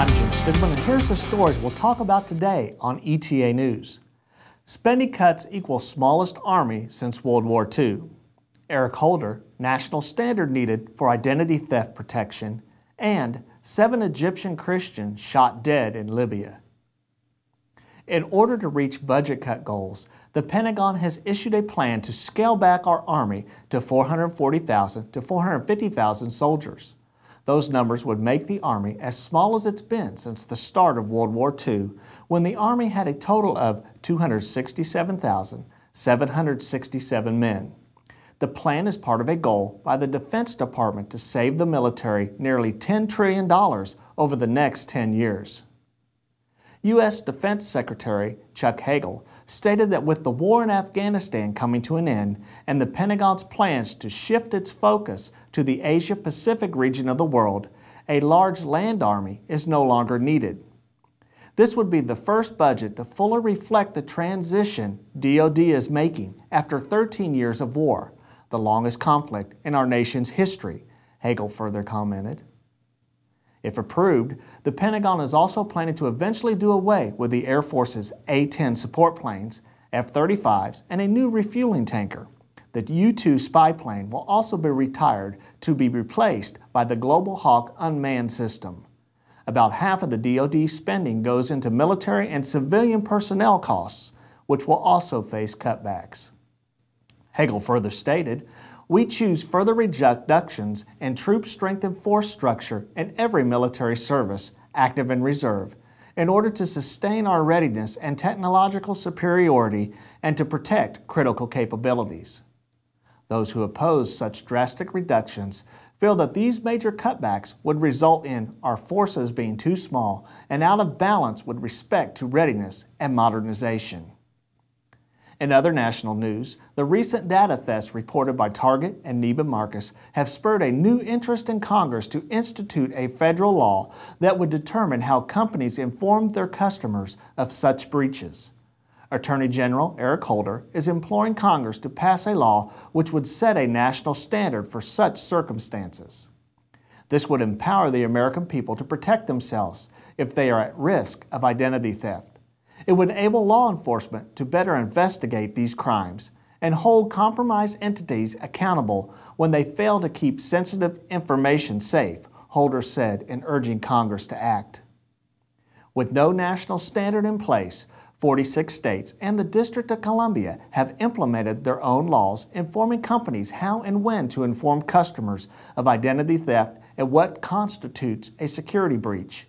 I'm Jim Stigman, and here's the stories we'll talk about today on ETA News. Spending cuts equal smallest army since World War II. Eric Holder, national standard needed for identity theft protection. And 7 Egyptian Christians shot dead in Libya. In order to reach budget cut goals, the Pentagon has issued a plan to scale back our Army to 440,000 to 450,000 soldiers. Those numbers would make the Army as small as it's been since the start of World War II, when the Army had a total of 267,767 men. The plan is part of a goal by the Defense Department to save the military nearly $10 trillion over the next 10 years. U.S. Defense Secretary Chuck Hagel stated that with the war in Afghanistan coming to an end and the Pentagon's plans to shift its focus to the Asia-Pacific region of the world, a large land army is no longer needed. This would be the first budget to fully reflect the transition DoD is making after 13 years of war, the longest conflict in our nation's history, Hagel further commented. If approved, the Pentagon is also planning to eventually do away with the Air Force's A-10 support planes, F-35s, and a new refueling tanker. The U-2 spy plane will also be retired to be replaced by the Global Hawk unmanned system. About half of the DoD spending goes into military and civilian personnel costs, which will also face cutbacks. Hagel further stated, "We choose further reductions in troop strength and force structure in every military service, active and reserve, in order to sustain our readiness and technological superiority and to protect critical capabilities." Those who oppose such drastic reductions feel that these major cutbacks would result in our forces being too small and out of balance with respect to readiness and modernization. In other national news, the recent data thefts reported by Target and Neiman Marcus have spurred a new interest in Congress to institute a federal law that would determine how companies inform their customers of such breaches. Attorney General Eric Holder is imploring Congress to pass a law which would set a national standard for such circumstances. This would empower the American people to protect themselves if they are at risk of identity theft. It would enable law enforcement to better investigate these crimes and hold compromised entities accountable when they fail to keep sensitive information safe, Holder said in urging Congress to act. With no national standard in place, 46 states and the District of Columbia have implemented their own laws informing companies how and when to inform customers of identity theft and what constitutes a security breach.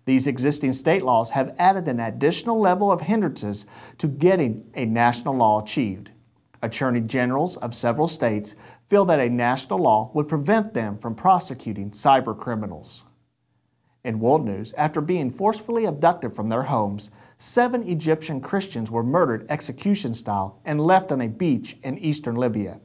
These existing state laws have added an additional level of hindrances to getting a national law achieved. Attorney generals of several states feel that a national law would prevent them from prosecuting cyber criminals. In world news, after being forcefully abducted from their homes, 7 Egyptian Christians were murdered execution style and left on a beach in eastern Libya.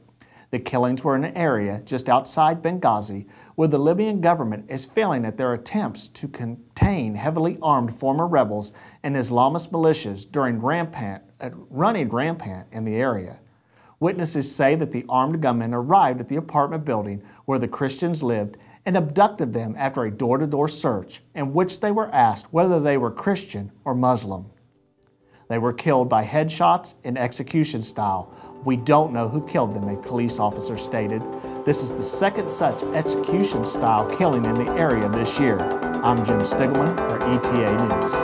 The killings were in an area just outside Benghazi where the Libyan government is failing at their attempts to contain heavily armed former rebels and Islamist militias during running rampant in the area. Witnesses say that the armed gunmen arrived at the apartment building where the Christians lived and abducted them after a door-to-door search in which they were asked whether they were Christian or Muslim. They were killed by headshots in execution style. "We don't know who killed them," a police officer stated. This is the second such execution style killing in the area this year. I'm Jim Stigman for ETA News.